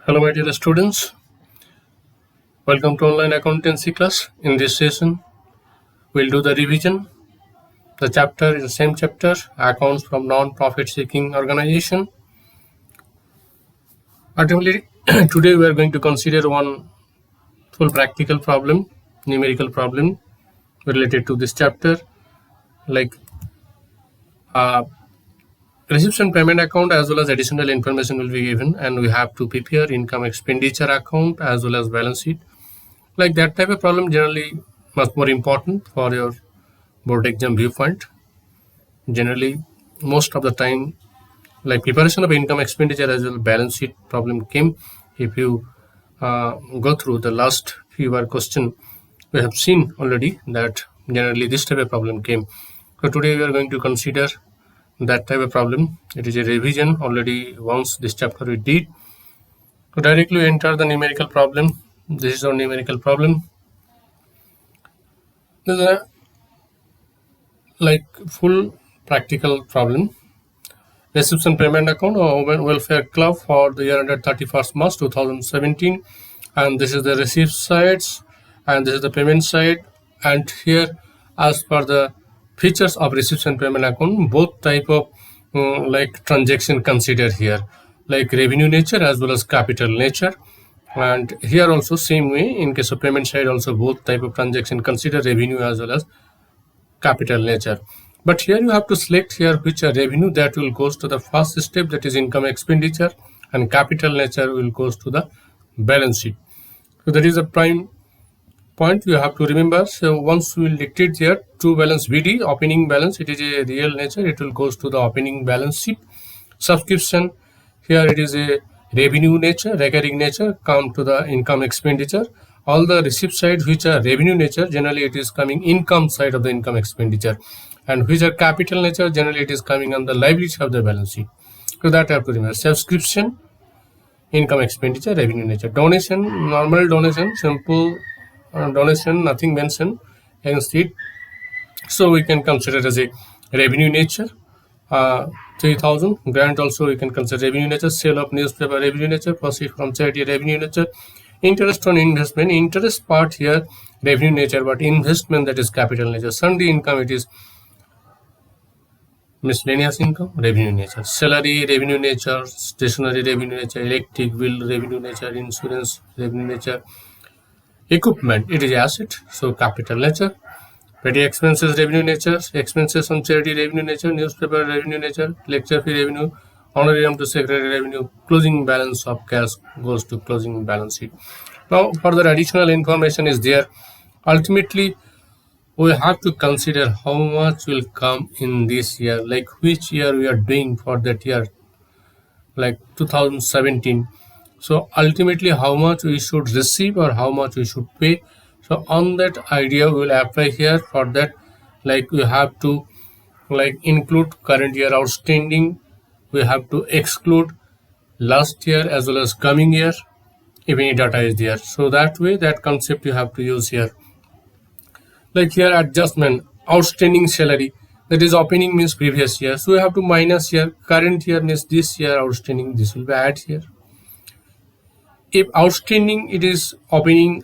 Hello, my dear students. Welcome to online accountancy class. In this session, we'll do the revision. The chapter is the same chapter, accounts from non-profit seeking organization. Ultimately, today we are going to consider one full practical problem, numerical problem related to this chapter, like receipts and payment account as well as additional information will be given, and we have to prepare income expenditure account as well as balance sheet. Like that type of problem generally much more important for your board exam viewpoint. Generally, most of the time, like preparation of income expenditure as well balance sheet problem came. If you go through the last few question, we have seen already that generally this type of problem came. So today we are going to consider that type of problem. It is a revision already once this chapter we did. So directly enter the numerical problem. This is our numerical problem. This is a like full practical problem. Receipts and payment account or welfare club for the year ended 31st March 2017, and this is the receipt sides and this is the payment side. And here, as per the features of receipts and payment account, both type of like transaction considered here, like revenue nature as well as capital nature. And here also same way, in case of payment side also both type of transaction consider revenue as well as capital nature. But here you have to select here which are revenue that will goes to the first step, that is income expenditure, and capital nature will goes to the balance sheet. So that is a prime point you have to remember. So once we will dictate here true balance BD, opening balance, it is a real nature, it will goes to the opening balance sheet. Subscription, here it is a revenue nature, recurring nature, come to the income expenditure. All the receipt side which are revenue nature, generally it is coming income side of the income expenditure, and which are capital nature, generally it is coming on the liability of the balance sheet. So that I have to remember. Subscription, income expenditure, revenue nature. Donation, normal donation, simple donation, nothing mentioned against it, so we can consider as a revenue nature. 3000 grant also we can consider revenue nature. Sale of newspaper, revenue nature. Proceed from charity, revenue nature. Interest on investment, interest part here revenue nature, but investment, that is capital nature. Sundry income, it is miscellaneous income, revenue nature. Salary, revenue nature. Stationery, revenue nature. Electric bill, revenue nature. Insurance, revenue nature. Equipment, it is asset, so capital nature. Petty expenses, revenue nature. Expenses on charity, revenue nature. Newspaper, revenue nature. Lecture fee, revenue. Honorarium to secretary, revenue. Closing balance of cash goes to closing balance sheet. Now further additional information is there. Ultimately we have to consider how much will come in this year, like which year we are doing for that year, like 2017. So ultimately how much we should receive or how much we should pay. So on that idea we will apply here. For that, like we have to like include current year outstanding, we have to exclude last year as well as coming year if any data is there. So that way, that concept you have to use here. Like here adjustment, outstanding salary, that is opening means previous year, so we have to minus here. Current year means this year outstanding, this will be add here. If outstanding it is opening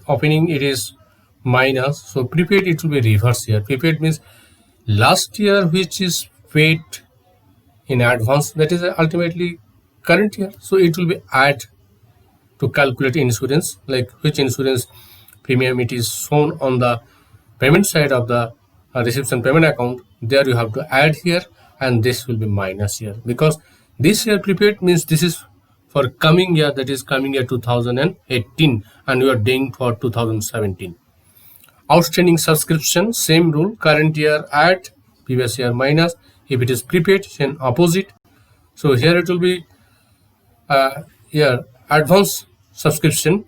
it is minus, so prepaid it will be reverse here. Prepaid means last year which is paid in advance, that is ultimately current year, so it will be add to calculate insurance, like which insurance premium it is shown on the payment side of the receipts and payment account, there you have to add here, and this will be minus here, because this year prepaid means this is for coming year, that is coming year 2018, and you are doing for 2017. Outstanding subscription, same rule, current year add, previous year minus. If it is prepaid, then opposite. So here it will be here advance subscription,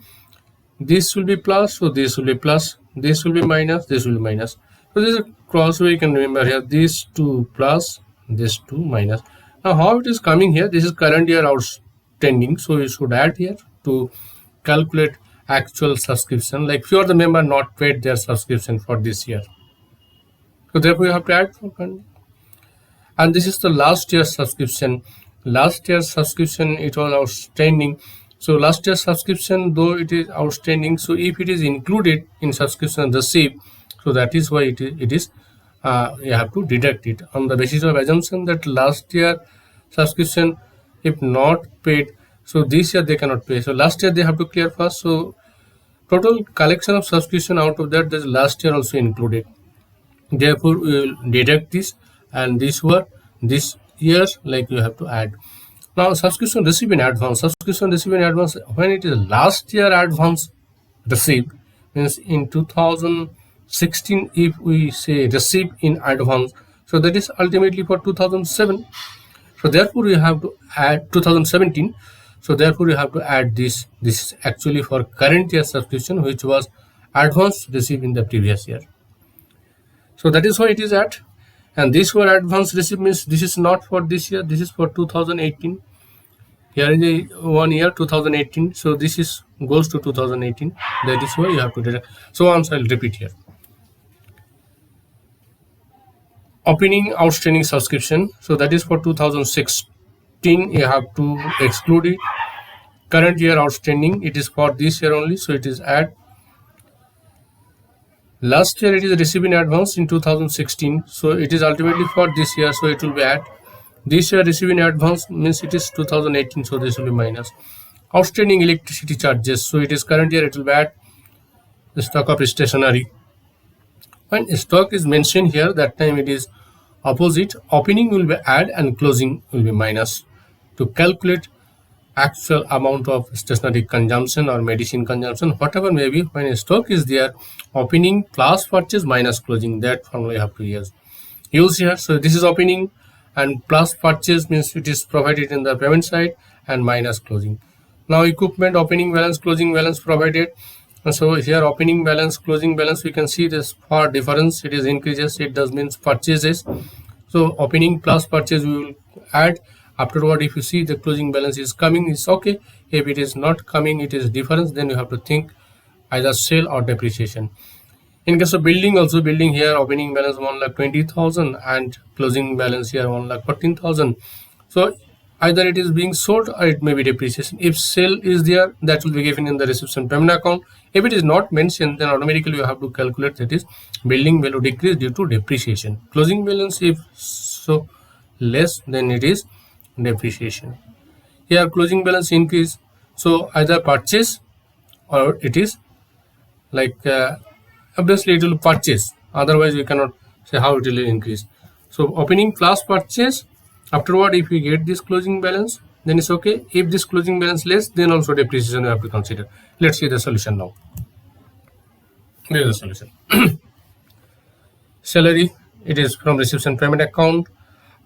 this will be plus, so this will be plus, this will be minus, this will be minus. So this is a cross way you can remember here, these two plus, this two minus. Now how it is coming here, this is current year outstanding, so you should add here to calculate actual subscription, like few of the member not paid their subscription for this year, so therefore you have to add for current. And this is the last year's subscription. Last year's subscription, it was outstanding, So last year's subscription, though it is outstanding, so if it is included in subscription receipt, so that is why it is you have to deduct it on the basis of assumption that last year subscription if not paid, so this year they cannot pay. So last year they have to clear first. So total collection of subscription out of that, this last year also included. Therefore, we will deduct this, and this year, like you have to add. Now, subscription received in advance. Subscription received in advance, when it is last year advance received, means in 2016, if we say received in advance, so that is ultimately for 2007. So therefore, we have to add 2017. So therefore, you have to add this. This is actually for current year subscription, which was advance received in the previous year. So that is why it is at. And this were advance receipt, means this is not for this year, this is for 2018. Here is a 1 year 2018, so this is goes to 2018. That is why you have to deduct. So once I'll repeat here. Opening outstanding subscription, so that is for 2016, you have to exclude it. Current year outstanding, it is for this year only, so it is add. Last year it is received in advance in 2016, so it is ultimately for this year, so it will be add. This year received in advance means it is 2018, so this will be minus. Outstanding electricity charges, so it is current year, it will be add. The stock of stationery. When stock is mentioned here, that time it is opposite. Opening will be add and closing will be minus. To calculate actual amount of stationery consumption or medicine consumption, whatever may be, when a stock is there, opening plus purchase minus closing, that formula you have to use here. So this is opening, and plus purchase means it is provided in the payment side, and minus closing. Now equipment opening balance, closing balance provided. So here opening balance, closing balance, we can see this for difference, it is increases, it does means purchases. So opening plus purchase we will add. Afterward, if you see the closing balance is coming, it's okay. If it is not coming, it is difference, then you have to think either sale or depreciation. In case of building, also building here opening balance 1,20,000 and closing balance here 1,14,000. So either it is being sold or it may be depreciation. If sale is there, that will be given in the reception payment account. If it is not mentioned, then automatically you have to calculate that is building value decrease due to depreciation. Closing balance, if so less, then it is depreciation. Here closing balance increase, so either purchase or it is like obviously it will purchase, otherwise we cannot say how it will increase. So opening plus purchase, afterward if we get this closing balance, then it's okay. If this closing balance less, then also depreciation we have to consider. Let's see the solution now. There is a solution. Salary, it is from reception payment account,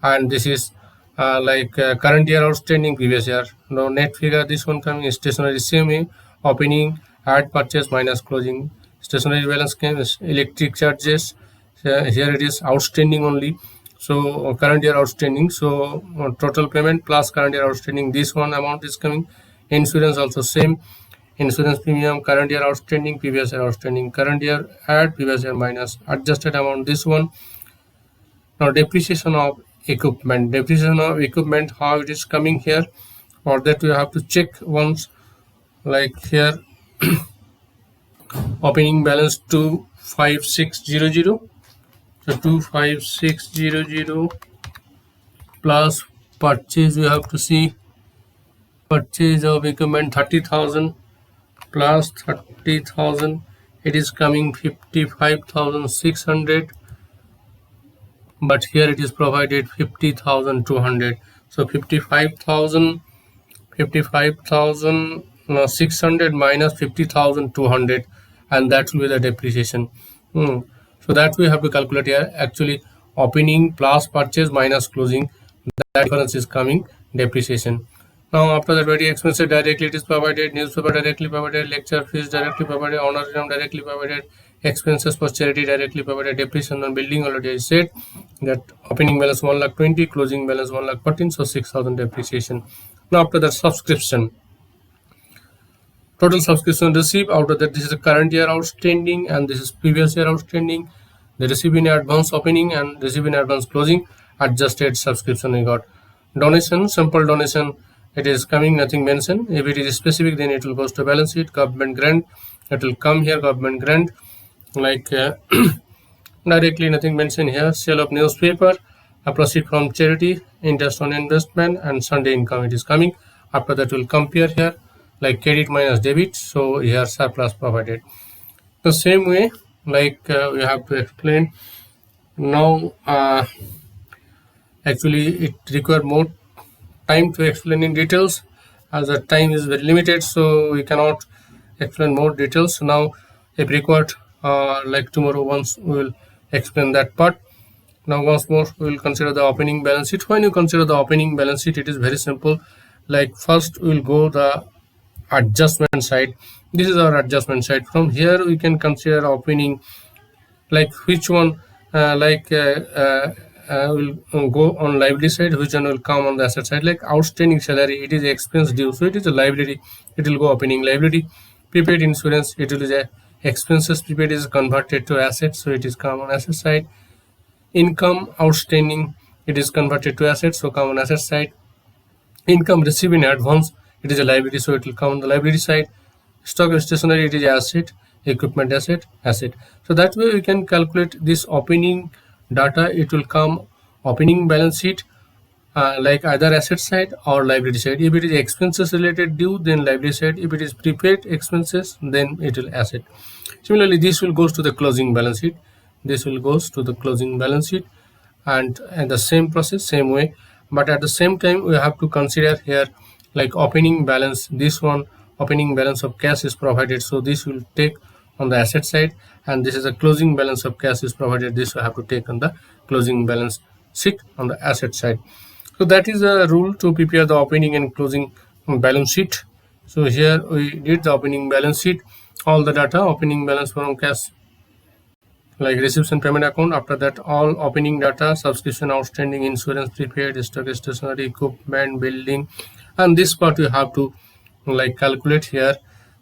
and this is current year outstanding, previous year. Now net figure, this one coming stationery same, opening, add purchase minus closing. Stationery balance came electric charges. Here it is outstanding only, so current year outstanding. So total payment plus current year outstanding, this one amount is coming. Insurance also same. Insurance premium, current year outstanding, previous year outstanding. Current year add, previous year minus. Adjusted amount, this one. Now depreciation of equipment. Depreciation of equipment, how it is coming here, for that we have to check once. Like here opening balance 25600, so 25600 plus purchase, we have to see purchase of equipment 30,000 plus 30,000, it is coming 55,600, but here it is provided 50,200. So 55,600 minus 50,200, and that will be the depreciation. So that we have to calculate here. Actually opening plus purchase minus closing, that difference is coming depreciation. Now after that, very expenses directly it is provided, newspaper directly provided, lecture fees directly provided, honorarium directly provided, expenses for charity directly provided, depreciation on building already I said that opening balance 1,20,000, closing balance 1,14,000, so 6,000 depreciation. Now after that, subscription. Total subscription received, out of that this is the current year outstanding and this is previous year outstanding. The receive in advance opening and receive in advance closing. Adjusted subscription we got. Donation, simple donation, it is coming, nothing mentioned. If it is specific, then it will goes to balance sheet. Government grant, it will come here, government grant, like directly nothing mentioned here. Sale of newspaper, a proceed from charity, interest on investment, and Sunday income, it is coming. After that will compare here, like credit minus debit, so here surplus provided. The same way, like we have to explain now. Actually it require more time to explain in details, as the time is very limited, so we cannot explain more details now. If required, like tomorrow once we will explain that part. Now once more we will consider the opening balance sheet. When you consider the opening balance sheet, it is very simple. Like first we will go the adjustment side. This is our adjustment side. From here we can consider opening, like which one will go on liability side, which one will come on the asset side. Like outstanding salary, it is expense due, so it is a liability, it will go opening liability. Prepaid insurance, it will is a expenses, prepaid is converted to asset, so it is come on asset side. Income outstanding, it is converted to asset, so come on asset side. Income received in advance, it is a liability, so it will come on the liability side. Stock stationery, it is asset. Equipment asset, asset. So that way we can calculate this opening data. It will come opening balance sheet, like either asset side or liability side. If it is expenses related due, then liability side. If it is prepaid expenses, then it will asset. Similarly, this will goes to the closing balance sheet. This will goes to the closing balance sheet, and the same process, same way. But at the same time, we have to consider here, like opening balance. This one, opening balance of cash is provided, so this will take on the asset side, and this is a closing balance of cash is provided, this will have to take on the closing balance sheet on the asset side. So that is a rule to prepare the opening and closing balance sheet. So here we did the opening balance sheet, all the data, opening balance from cash, like receipts and payment account. After that, all opening data, subscription, outstanding, insurance, prepaid, stock, stationery, equipment, building, and this part you have to like calculate here.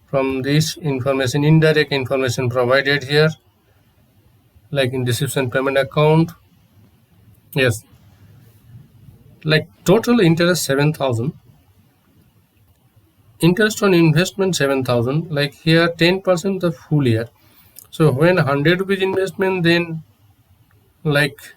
From this information, indirect information provided here, like in receipts and payment account. Yes, like total interest 7,000, interest on investment 7,000, like here 10% the full year. So when 100 rupees investment, then like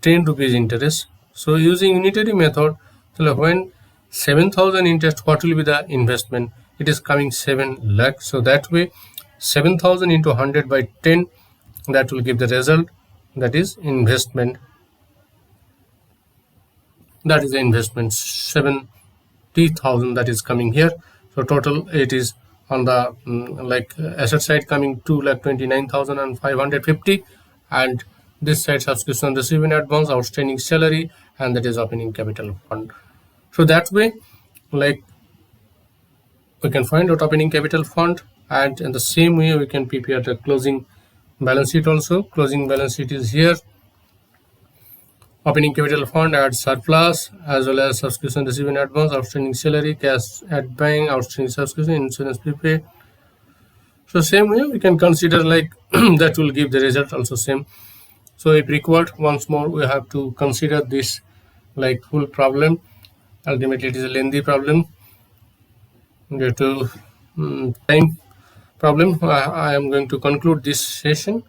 10 rupees interest. So using unitary method, so when 7,000 interest, what will be the investment? It is coming 7 lakh. So that way 7,000 into 100 by 10, that will give the result, that is investment. That is the investment 70,000 that is coming here. So total it is on the like asset side coming 2,29,550, and this side subscription received in advance, outstanding salary, and that is opening capital fund. So that way, like we can find out opening capital fund, and in the same way we can prepare the closing balance sheet also. Closing balance sheet is here. Opening capital fund adds surplus as well as subscription received in advance, outstanding salary, cash at bank, outstanding subscription, insurance prepaid. So same way we can consider like that will give the result also same. So if required, once more we have to consider this like full problem. Ultimately it is a lengthy problem due to time problem. I am going to conclude this session.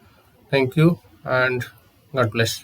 Thank you and God bless.